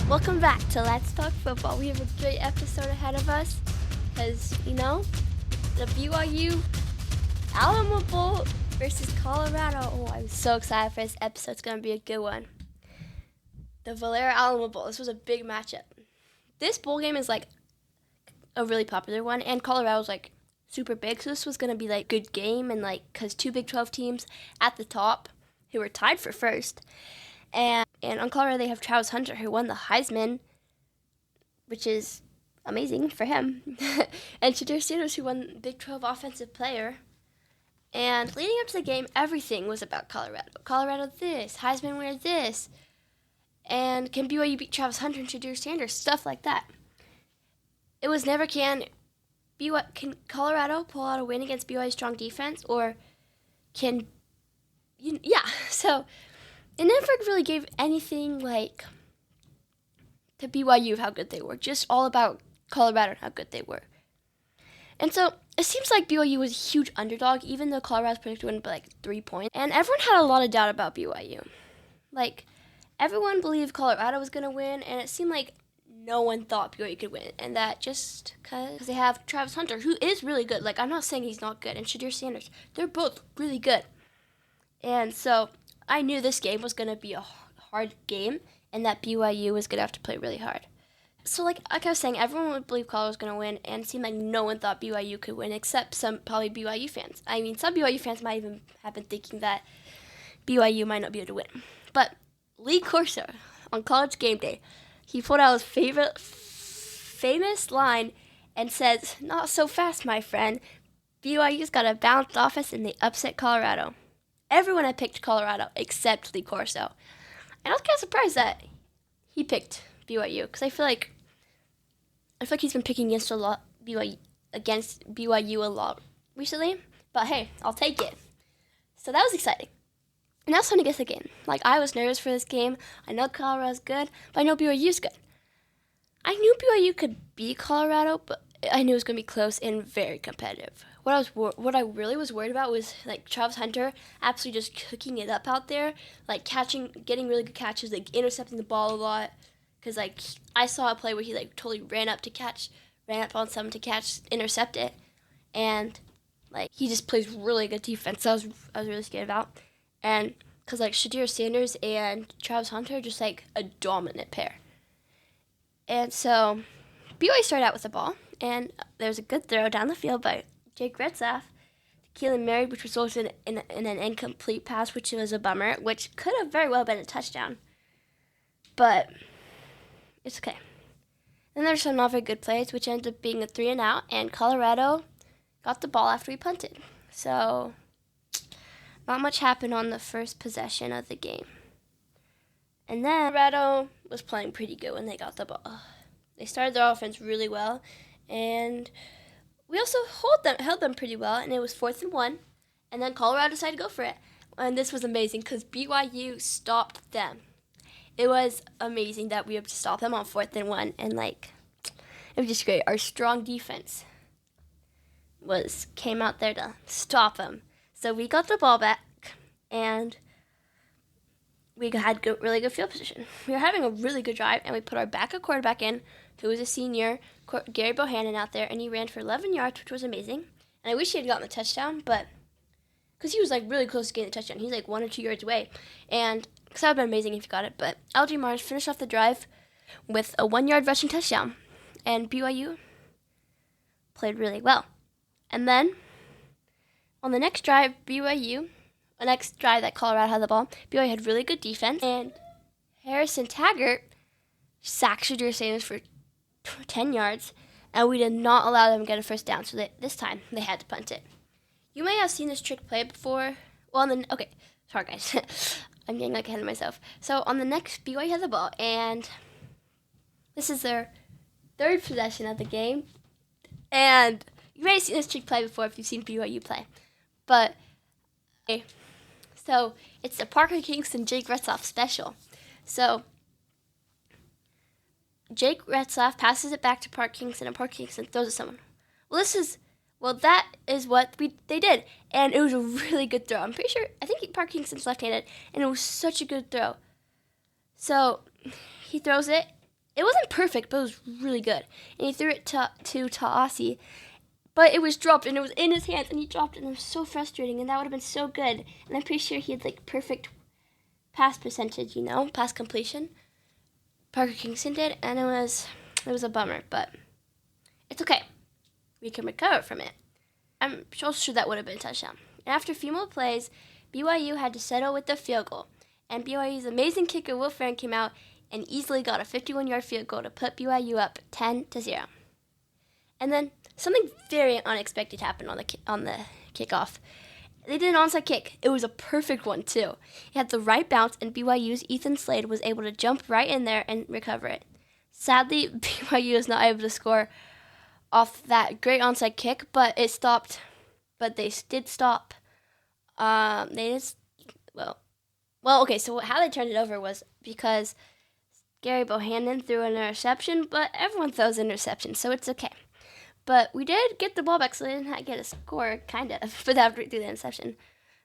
Welcome back to Let's Talk Football. We have a great episode ahead of us because, the BYU Alamo Bowl versus Colorado. Oh, I'm so excited for this episode. It's going to be a good one. The Valero Alamo Bowl. This was a big matchup. This bowl game is like a really popular one, and Colorado's like super big, so this was going to be like a good game, and like because two Big 12 teams at the top who were tied for first. And on Colorado, they have Travis Hunter, who won the Heisman, which is amazing for him. And Shadir Sanders, who won Big 12 Offensive Player. And leading up to the game, everything was about Colorado. Colorado this, Heisman winner this. And can BYU beat Travis Hunter and Shadir Sanders? Stuff like that. It was never can Colorado pull out a win against BYU's strong defense? Or so it never really gave anything like to BYU of how good they were. Just all about Colorado and how good they were. And so it seems like BYU was a huge underdog, even though Colorado's predicted to win by like 3 points. And everyone had a lot of doubt about BYU. Like, everyone believed Colorado was going to win, and it seemed like no one thought BYU could win. And that just because they have Travis Hunter, who is really good. Like, I'm not saying he's not good. And Shadir Sanders, they're both really good. And so I knew this game was going to be a hard game and that BYU was going to have to play really hard. So like I was saying, everyone would believe Colorado was going to win, and it seemed like no one thought BYU could win except some probably BYU fans. I mean, some BYU fans might even have been thinking that BYU might not be able to win. But Lee Corso, on College Game Day, he pulled out his famous line and says, "Not so fast, my friend. BYU's got a balanced offense and they upset Colorado." Everyone had picked Colorado except Lee Corso. And I was kind of surprised that he picked BYU because I feel like he's been picking against BYU a lot recently. But hey, I'll take it. So that was exciting. And now it's time to get the game. Like, I was nervous for this game. I know Colorado's good, but I know BYU's good. I knew BYU could beat Colorado, but I knew it was going to be close and very competitive. What I really was worried about was like Travis Hunter absolutely just cooking it up out there, like getting really good catches, like intercepting the ball a lot. Because like I saw a play where he like totally ran up on someone to catch, intercept it, and like he just plays really good defense. So I was really scared about, and because like Shadir Sanders and Travis Hunter are just like a dominant pair, and so BYU started out with the ball, and there was a good throw down the field by Jake Retzlaff to Keelan Murray, which resulted in an incomplete pass, which was a bummer, which could have very well been a touchdown. But it's okay. Then there's some not very good plays, which ended up being a 3-and-out, and Colorado got the ball after we punted. So not much happened on the first possession of the game. And then Colorado was playing pretty good when they got the ball. They started their offense really well, and we also held them pretty well, and it was 4th and 1, and then Colorado decided to go for it. And this was amazing because BYU stopped them. It was amazing that we were able to stop them on 4th and 1, and like it was just great. Our strong defense came out there to stop them. So we got the ball back, and we had really good field position. We were having a really good drive, and we put our backup quarterback in, who was a senior, Gary Bohannon, out there, and he ran for 11 yards, which was amazing. And I wish he had gotten the touchdown, but because he was like really close to getting the touchdown. He's like 1 or 2 yards away, and because that would have been amazing if he got it. But LG Mars finished off the drive with a 1-yard rushing touchdown, and BYU played really well. And then on the next drive, the next drive that Colorado had the ball, BYU had really good defense, and Harrison Taggart sacked Shadir Sanders for 10 yards, and we did not allow them to get a first down, so this time they had to punt it. You may have seen this trick play before. Okay, sorry guys. I'm getting like ahead of myself. So on the next, BYU had the ball, and this is their 3rd possession of the game. And you may have seen this trick play before if you've seen BYU play. But, okay, so it's the Parker Kingston Jake Retzlaff special. So Jake Retzlaff passes it back to Park Kingston, and Park Kingston throws it to someone. That is what they did, and it was a really good throw. I think Park Kingston's left-handed, and it was such a good throw. So he throws it, It wasn't perfect, but it was really good. And he threw it to Taasi, but it was dropped, and it was in his hands, and he dropped it, and it was so frustrating, and that would have been so good. And I'm pretty sure he had like perfect pass percentage, pass completion. Parker Kingston did, and it was a bummer, but it's okay. We can recover from it. I'm sure that would have been a touchdown. And after a few more plays, BYU had to settle with the field goal. And BYU's amazing kicker, Will Farron, came out and easily got a 51-yard field goal to put BYU up 10-0. And then something very unexpected happened on the kickoff. They did an onside kick. It was a perfect one, too. It had the right bounce, and BYU's Ethan Slade was able to jump right in there and recover it. Sadly, BYU was not able to score off that great onside kick, but it stopped. But they did stop. Okay, so how they turned it over was because Gary Bohannon threw an interception, but everyone throws interceptions, so it's okay. But we did get the ball back, so they didn't get a score, kind of, but after we threw the interception.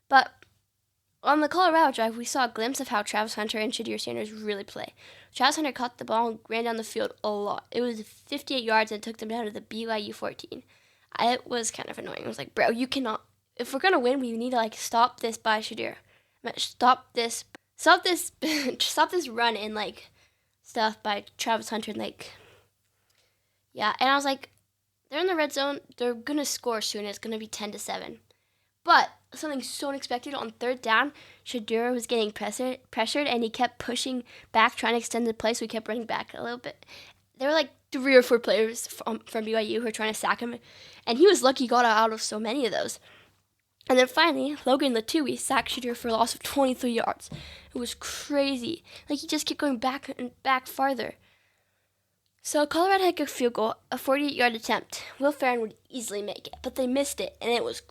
But on the Colorado drive, we saw a glimpse of how Travis Hunter and Shadir Sanders really play. Travis Hunter caught the ball and ran down the field a lot. It was 58 yards and took them down to the BYU 14. It was kind of annoying. I was like, bro, you cannot. If we're going to win, we need to, stop this by Shadir. Stop this run and, stuff by Travis Hunter and, yeah. And I was like, they're in the red zone. They're going to score soon. It's going to be 10-7. But something so unexpected on third down, Shadur was getting pressured, and he kept pushing back, trying to extend the play, so he kept running back a little bit. There were 3 or 4 players from BYU who were trying to sack him, and he was lucky he got out of so many of those. And then finally, Logan Latui sacked Shadur for a loss of 23 yards. It was crazy. He just kept going back and back farther. So Colorado had a field goal, a 48-yard attempt. Will Farron would easily make it, but they missed it, and it was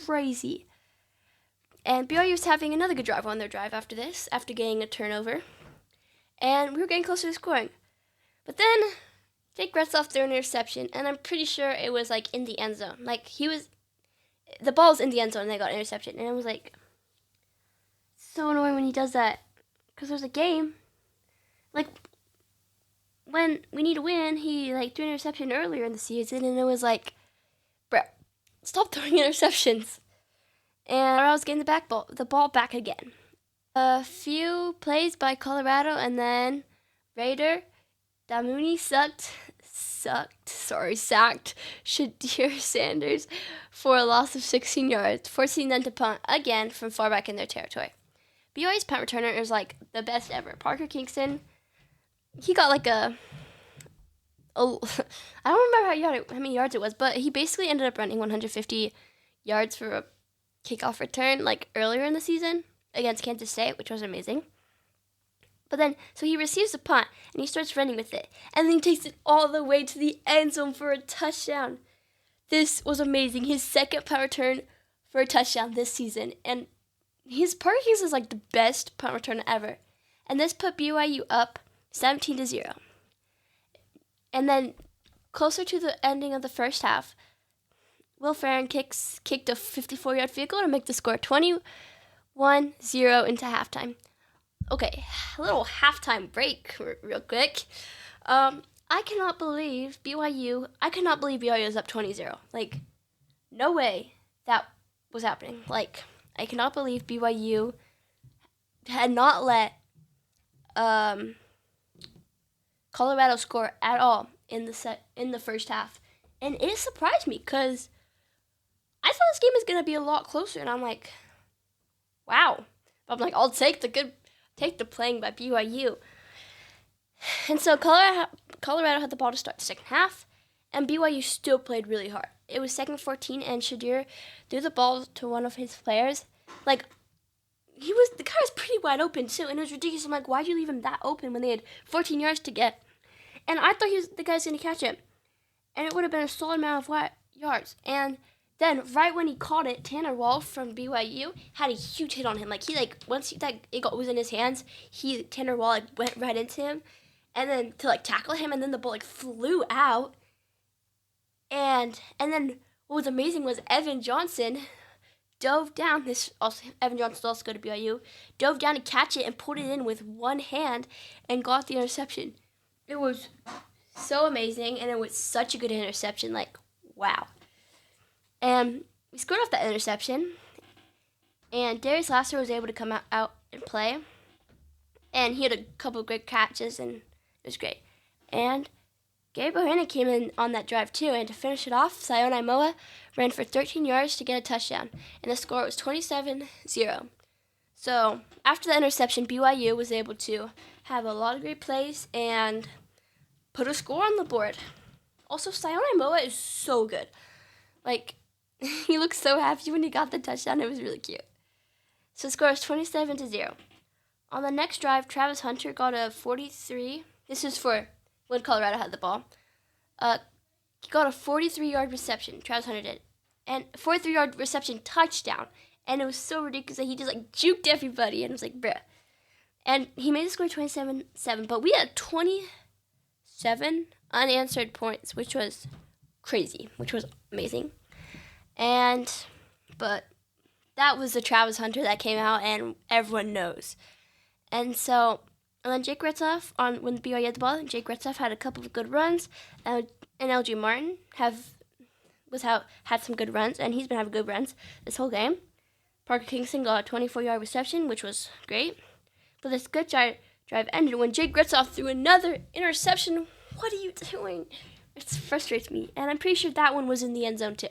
crazy. And BYU was having another good drive on their drive after this, after getting a turnover. And we were getting closer to scoring. But then Jake Retzloff threw an interception, and I'm pretty sure it was in the end zone. The ball was in the end zone, and they got an interception. And it was so annoying when he does that, because there's a game. When we need to win, he threw an interception earlier in the season, and it was bro, stop throwing interceptions. And I was getting the ball back again. A few plays by Colorado, and then Raider Damuni sacked Shadir Sanders for a loss of 16 yards, forcing them to punt again from far back in their territory. BYU's punt returner is the best ever. Parker Kingston, he got I don't remember how many yards it was, but he basically ended up running 150 yards for a kickoff return earlier in the season against Kansas State, which was amazing. But then, so he receives a punt, and he starts running with it. And then he takes it all the way to the end zone for a touchdown. This was amazing. His second punt return for a touchdown this season. And Parker Kingston is the best punt returner ever. And this put BYU up 17-0. And then, closer to the ending of the first half, Will Farron kicked a 54-yard field goal to make the score 21-0 into halftime. Okay, a little halftime break real quick. I cannot believe BYU is up 20-0. No way that was happening. I cannot believe BYU had not let Colorado score at all in the first half. And it surprised me because I thought this game was going to be a lot closer, and I'm wow. But I'm I'll take the playing by BYU. And so Colorado had the ball to start the second half, and BYU still played really hard. It was 2nd 14, and Shadir threw the ball to one of his players. The guy was pretty wide open too, and it was ridiculous. I'm why'd you leave him that open when they had 14 yards to get? And I thought the guy's going to catch him, and it would have been a solid amount of yards. And then, right when he caught it, Tanner Wall from BYU had a huge hit on him. Once it was in his hands, Tanner Wall went right into him, and then to tackle him, and then the ball flew out. And then what was amazing was Evan Johnson dove down. Evan Johnson also go to BYU. Dove down to catch it and put it in with one hand, and got the interception. It was so amazing, and it was such a good interception. Like, wow. And we scored off that interception, and Darius Lasser was able to come out and play, and he had a couple of great catches, and it was great. And Gary Bohannon came in on that drive too, and to finish it off, Sion Imoa ran for 13 yards to get a touchdown, and the score was 27-0. So after the interception, BYU was able to have a lot of great plays and put a score on the board. Also, Sion Imoa is so good. Like, he looked so happy when he got the touchdown. It was really cute. So the score is 27-0. On the next drive, Travis Hunter got a 43. This is for when Colorado had the ball. He got a 43-yard reception. Travis Hunter did, and 43-yard reception touchdown. And it was so ridiculous that he just like juked everybody, and it was like, bruh. And he made the score 27-7. But we had 27 unanswered points, which was crazy, which was amazing. But that was the Travis Hunter that came out, and everyone knows. And then Jake Retzoff, when BYU had the ball, Jake Retzoff had a couple of good runs, and LG Martin had some good runs, and he's been having good runs this whole game. Parker Kingston got a 24-yard reception, which was great. But this good drive ended when Jake Retzoff threw another interception. What are you doing? It frustrates me, and I'm pretty sure that one was in the end zone too.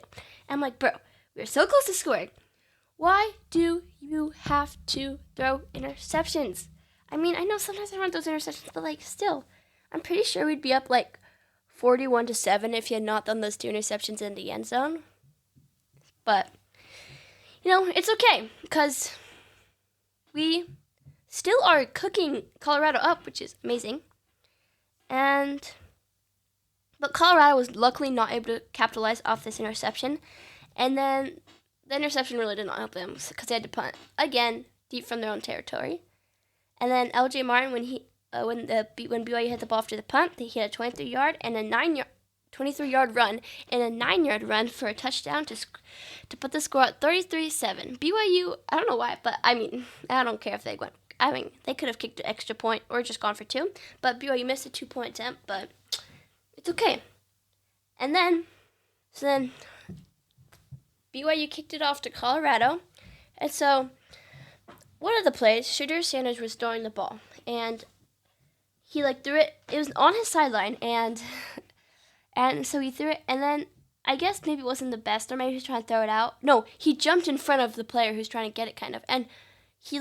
I'm like, bro, we're so close to scoring. Why do you have to throw interceptions? I mean, I know sometimes I run those interceptions, but like still, I'm pretty sure we'd be up like 41-7 if you had not done those two interceptions in the end zone. But it's okay because we still are cooking Colorado up, which is amazing. But Colorado was luckily not able to capitalize off this interception, and then the interception really did not help them because they had to punt again deep from their own territory. And then LJ Martin, when BYU hit the ball after the punt, he hit a 23-yard and a 23-yard run and a 9-yard run for a touchdown to put the score at 33-7. BYU, I don't know why, but I mean, I don't care if they went. I mean, they could have kicked an extra point or just gone for 2, but BYU missed a 2-point attempt, but it's okay. And then BYU kicked it off to Colorado, and so one of the plays, Shedeur Sanders was throwing the ball, and he threw it. It was on his sideline, and so he threw it, and then I guess maybe it wasn't the best, or maybe he was trying to throw it out. No, he jumped in front of the player who's trying to get it, kind of, and he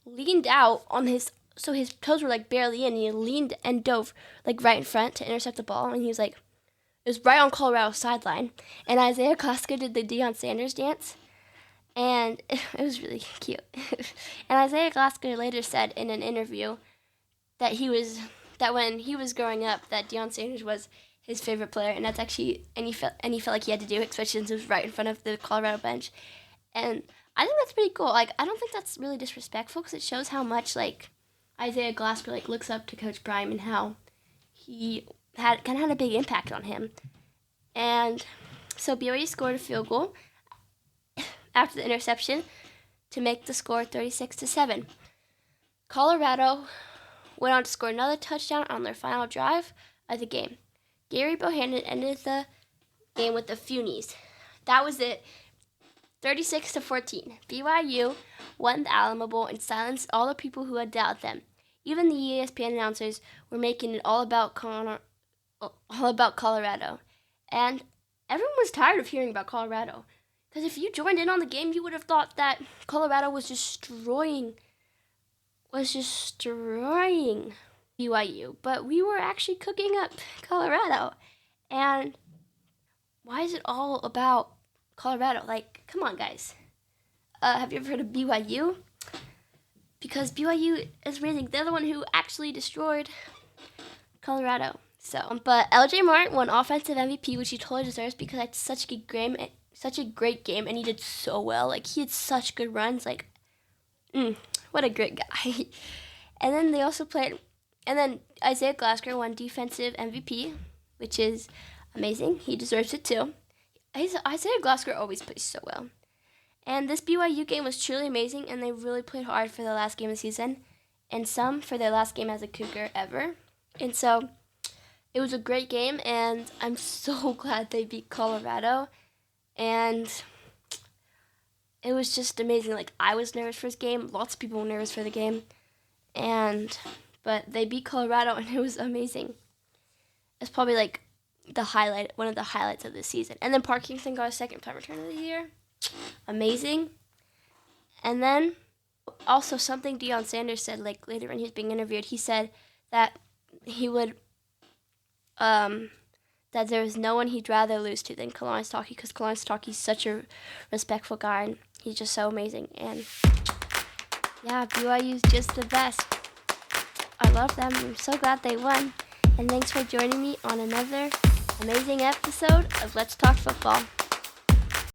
leaned out on his, so his toes were barely in, and he leaned and dove right in front to intercept the ball, and he was it was right on Colorado's sideline, and Isaiah Klaska did the Deion Sanders dance, and it was really cute. And Isaiah Klaska later said in an interview that when he was growing up, that Deion Sanders was his favorite player, and that's actually, and he felt like he had to do it, especially since it was right in front of the Colorado bench, and I think that's pretty cool. I don't think that's really disrespectful because it shows how much Isaiah Glasper looks up to Coach Prime and how he had a big impact on him. And so BYU scored a field goal after the interception to make the score 36-7. Colorado went on to score another touchdown on their final drive of the game. Gary Bohannon ended the game with the Funies. That was it. 36-14. BYU won the Alamo Bowl and silenced all the people who had doubted them. Even the ESPN announcers were making it all about Colorado. And everyone was tired of hearing about Colorado. Because if you joined in on the game, you would have thought that Colorado was destroying BYU. But we were actually cooking up Colorado. And why is it all about Colorado? Come on, guys. Have you ever heard of BYU? Because BYU is amazing. They're the one who actually destroyed Colorado. But LJ Martin won Offensive MVP, which he totally deserves because it's such a great game, and he did so well. He had such good runs. What a great guy. And then they also played. And then Isaiah Glasper won Defensive MVP, which is amazing. He deserves it too. Isaiah Glasper always plays so well. And this BYU game was truly amazing, and they really played hard for the last game of the season, and some for their last game as a Cougar ever. And so it was a great game, and I'm so glad they beat Colorado. And it was just amazing. Like, I was nervous for this game. Lots of people were nervous for the game. But they beat Colorado, and it was amazing. It's probably like one of the highlights of the season. And then Park Kingston got a second punt return of the year. Amazing. And then also something Deion Sanders said, like later when he was being interviewed, he said that he would that there was no one he'd rather lose to than Kalani Stalky, because Kalani Stalky's such a respectful guy, and he's just so amazing. And yeah, BYU's just the best. I love them. I'm so glad they won. And thanks for joining me on another amazing episode of Let's Talk Football.